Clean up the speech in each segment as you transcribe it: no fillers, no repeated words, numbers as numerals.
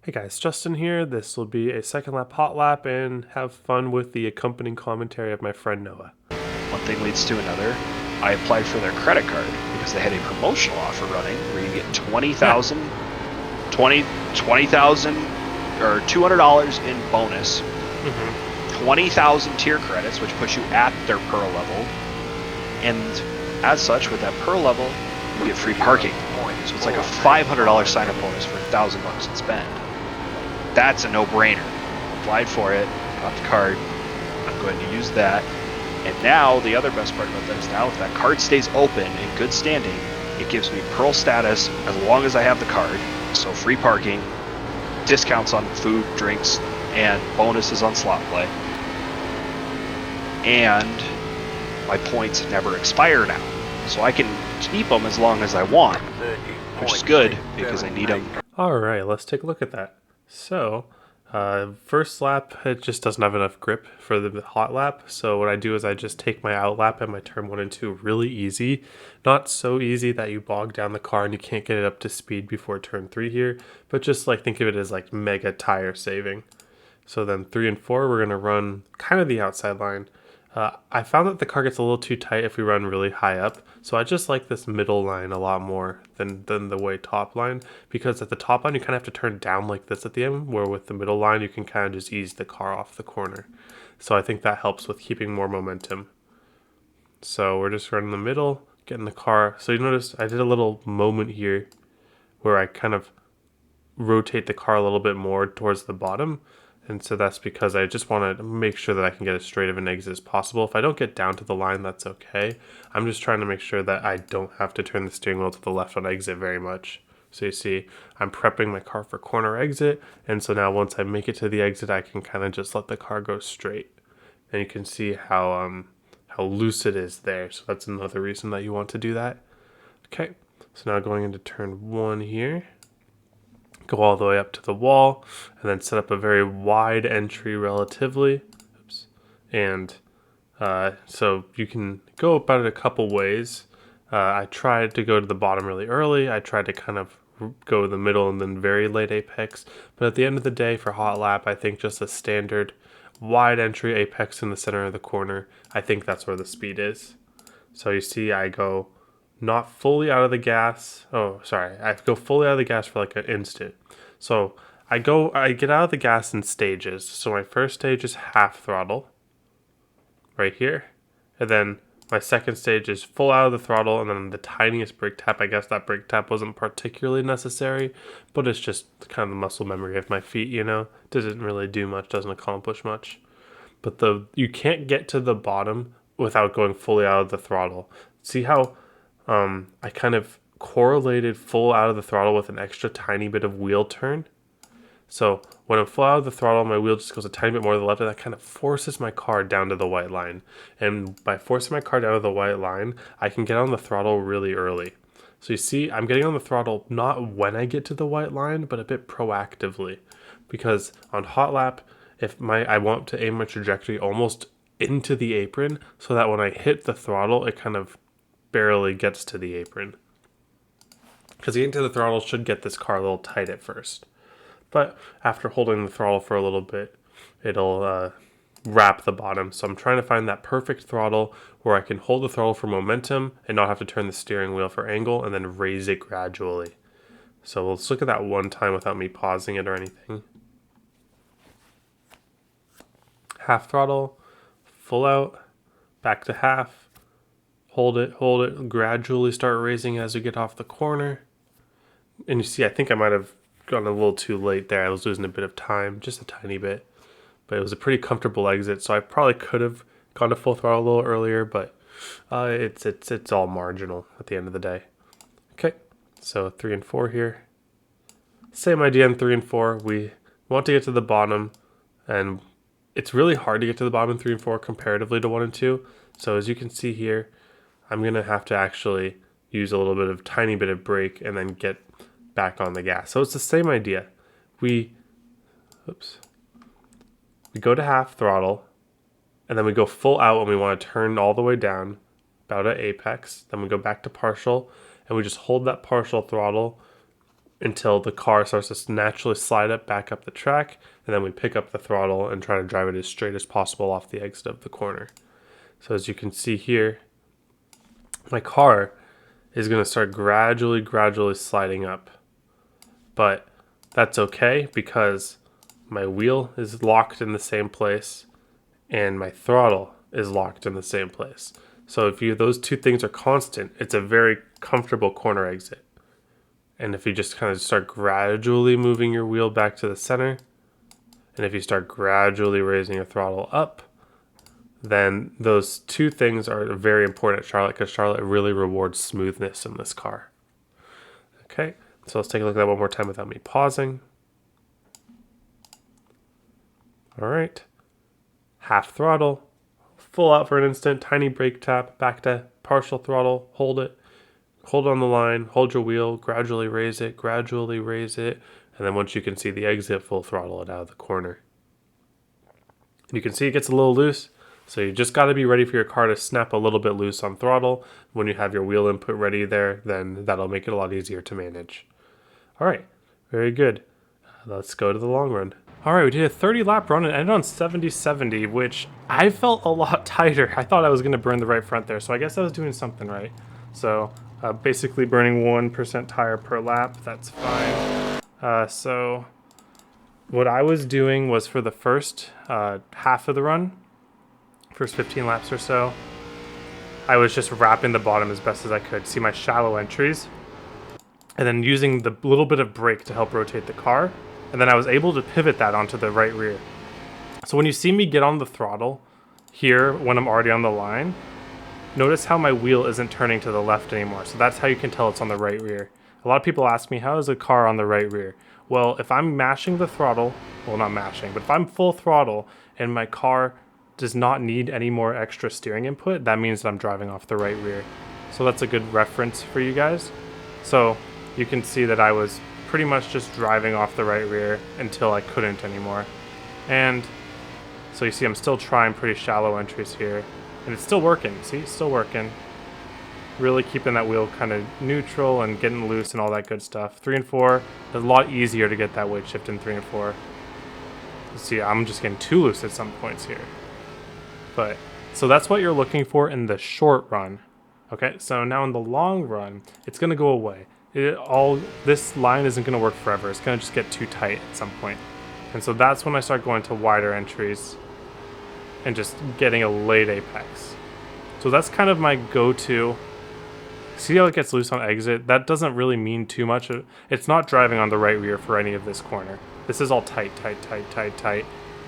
Hey guys, Justin here. This will be a second lap hot lap and have fun with the accompanying commentary of my friend Noah. One thing leads to another. I applied for their credit card because they had a promotional offer running where you get 20,000 or $200 in bonus, 20,000 tier credits, which puts you at their Pearl level, and as such, with that Pearl level, you get free parking. So it's like a $500 sign-up bonus for $1,000 in spend. That's a no-brainer. Applied for it, got the card. I'm going to use that. And now, the other best part about that is now if that card stays open in good standing, it gives me Pearl status as long as I have the card. So free parking, discounts on food, drinks, and bonuses on slot play. And my points never expire now. So I can keep them as long as I want, which is good because I need them. Alright, let's take a look at that. So, first lap, it just doesn't have enough grip for the hot lap. So what I do is I just take my out lap and my turn 1 and 2 really easy. Not so easy that you bog down the car and you can't get it up to speed before turn 3 here. But just like think of it as like mega tire saving. So then 3 and 4, we're going to run kind of the outside line. I found that the car gets a little too tight if we run really high up, so I just like this middle line a lot more than the way top line, because at the top line you kind of have to turn down like this at the end, where with the middle line you can kind of just ease the car off the corner. So I think that helps with keeping more momentum. So we're just running the middle, getting the car. So you notice I did a little moment here where I kind of rotate the car a little bit more towards the bottom. And so that's because I just want to make sure that I can get as straight of an exit as possible. If I don't get down to the line, that's okay. I'm just trying to make sure that I don't have to turn the steering wheel to the left on exit very much. So you see, I'm prepping my car for corner exit. And so now once I make it to the exit, I can kind of just let the car go straight. And you can see how loose it is there. So that's another reason that you want to do that. Okay, so now going into turn 1 here. Go all the way up to the wall, and then set up a very wide entry relatively. Oops. And so you can go about it a couple ways. I tried to go to the bottom really early. I tried to kind of go the middle and then very late apex. But at the end of the day, for hot lap, I think just a standard wide entry apex in the center of the corner, I think that's where the speed is. So you see I go not fully out of the gas. Oh, sorry. I go fully out of the gas for like an instant. So I get out of the gas in stages. So my first stage is half throttle right here. And then my second stage is full out of the throttle and then the tiniest brake tap. I guess that brake tap wasn't particularly necessary, but it's just kind of the muscle memory of my feet, you know? Doesn't really do much, doesn't accomplish much. But you can't get to the bottom without going fully out of the throttle. See how I kind of correlated full out of the throttle with an extra tiny bit of wheel turn. So when I'm full out of the throttle, my wheel just goes a tiny bit more to the left, and that kind of forces my car down to the white line. And by forcing my car down to the white line, I can get on the throttle really early. So you see, I'm getting on the throttle not when I get to the white line, but a bit proactively. Because on hot lap, I want to aim my trajectory almost into the apron, so that when I hit the throttle, it kind of barely gets to the apron. Because getting to the throttle should get this car a little tight at first. But after holding the throttle for a little bit, it'll wrap the bottom. So I'm trying to find that perfect throttle where I can hold the throttle for momentum and not have to turn the steering wheel for angle and then raise it gradually. So let's look at that one time without me pausing it or anything. Half throttle, full out, back to half. Hold it, gradually start raising as we get off the corner. And you see, I think I might have gone a little too late there. I was losing a bit of time, just a tiny bit. But it was a pretty comfortable exit, so I probably could have gone to full throttle a little earlier, but it's all marginal at the end of the day. Okay, so 3 and 4 here. Same idea in 3 and 4. We want to get to the bottom, and it's really hard to get to the bottom in 3 and 4 comparatively to 1 and 2. So as you can see here, I'm going to have to actually use a little bit of tiny bit of brake and then get back on the gas. So it's the same idea. We go to half throttle and then we go full out when we want to turn all the way down about at apex. Then we go back to partial and we just hold that partial throttle until the car starts to naturally slide up back up the track, and then we pick up the throttle and try to drive it as straight as possible off the exit of the corner. So as you can see here, my car is going to start gradually sliding up. But that's okay because my wheel is locked in the same place and my throttle is locked in the same place. So if those two things are constant, it's a very comfortable corner exit. And if you just kind of start gradually moving your wheel back to the center, and if you start gradually raising your throttle up, then those two things are very important at Charlotte because Charlotte really rewards smoothness in this car. Okay, so let's take a look at that one more time without me pausing. All right, half throttle, full out for an instant, tiny brake tap, back to partial throttle, hold it on the line, hold your wheel, gradually raise it, and then once you can see the exit, full throttle it out of the corner. You can see it gets a little loose, so you just got to be ready for your car to snap a little bit loose on throttle. When you have your wheel input ready there, then that'll make it a lot easier to manage. All right, very good. Let's go to the long run. All right, we did a 30 lap run and ended on 70-70, which I felt a lot tighter. I thought I was going to burn the right front there, so I guess I was doing something right. So basically burning 1% tire per lap, that's fine. So what I was doing was for the first half of the run, first 15 laps or so, I was just wrapping the bottom as best as I could. See my shallow entries, and then using the little bit of brake to help rotate the car, and then I was able to pivot that onto the right rear. So when you see me get on the throttle here when I'm already on the line, notice how my wheel isn't turning to the left anymore. So that's how you can tell it's on the right rear. A lot of people ask me, how is a car on the right rear? Well, if I'm mashing the throttle, well, not mashing, but if I'm full throttle and my car does not need any more extra steering input, that means that I'm driving off the right rear. So that's a good reference for you guys. So you can see that I was pretty much just driving off the right rear until I couldn't anymore. And so you see I'm still trying pretty shallow entries here, and it's still working. See, it's still working. Really keeping that wheel kind of neutral and getting loose and all that good stuff. 3 and 4, it's a lot easier to get that weight shift in 3 and 4. You see, I'm just getting too loose at some points here. But so that's what you're looking for in the short run. Okay, so now in the long run, it's going to go away. This line isn't going to work forever. It's going to just get too tight at some point. And so that's when I start going to wider entries and just getting a late apex. So that's kind of my go-to. See how it gets loose on exit? That doesn't really mean too much. It's not driving on the right rear for any of this corner. This is all tight.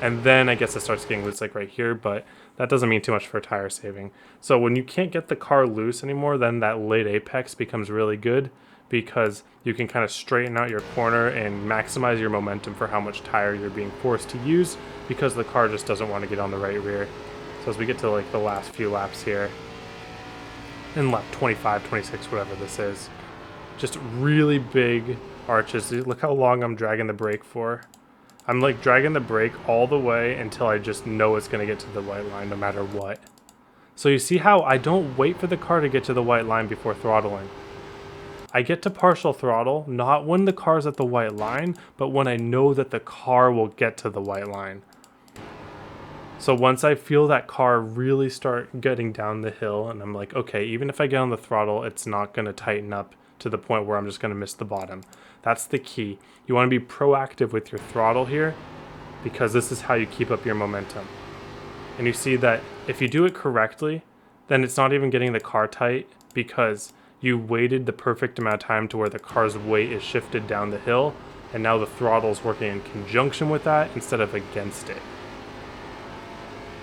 And then I guess it starts getting loose like right here, but that doesn't mean too much for tire saving. So when you can't get the car loose anymore, then that late apex becomes really good because you can kind of straighten out your corner and maximize your momentum for how much tire you're being forced to use because the car just doesn't want to get on the right rear. So as we get to like the last few laps here, in lap 25, 26, whatever this is, just really big arches. Look how long I'm dragging the brake for. I'm like dragging the brake all the way until I just know it's going to get to the white line no matter what. So you see how I don't wait for the car to get to the white line before throttling. I get to partial throttle, not when the car's at the white line, but when I know that the car will get to the white line. So once I feel that car really start getting down the hill, and I'm like, okay, even if I get on the throttle, it's not going to tighten up to the point where I'm just going to miss the bottom. That's the key. You want to be proactive with your throttle here because this is how you keep up your momentum. And you see that if you do it correctly, then it's not even getting the car tight because you waited the perfect amount of time to where the car's weight is shifted down the hill, and now the throttle is working in conjunction with that instead of against it.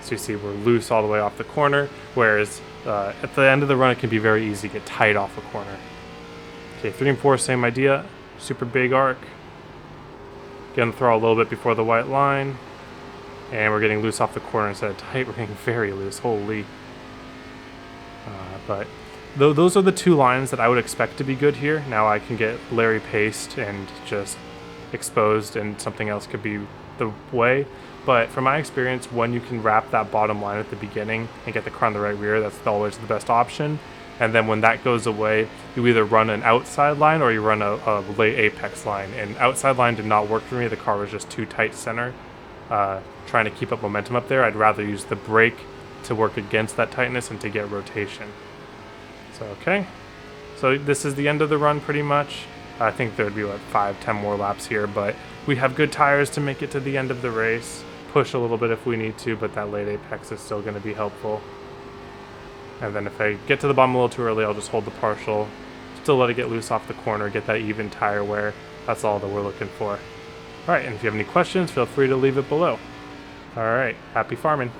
So you see we're loose all the way off the corner, whereas at the end of the run it can be very easy to get tight off a corner. Okay, 3 and 4, same idea. Super big arc. Getting the throttle a little bit before the white line. And we're getting loose off the corner instead of tight. We're getting very loose, holy. But those are the two lines that I would expect to be good here. Now I can get Larry paced and just exposed and something else could be the way. But from my experience, when you can wrap that bottom line at the beginning and get the car on the right rear, that's always the best option. And then when that goes away, you either run an outside line or you run a late apex line. And outside line did not work for me. The car was just too tight center. Trying to keep up momentum up there, I'd rather use the brake to work against that tightness and to get rotation. So, okay. So this is the end of the run pretty much. I think there would be like 5-10 more laps here, but we have good tires to make it to the end of the race. Push a little bit if we need to, but that late apex is still going to be helpful. And then if I get to the bottom a little too early, I'll just hold the partial, still let it get loose off the corner, get that even tire wear. That's all that we're looking for. All right, and if you have any questions, feel free to leave it below. All right, happy farming.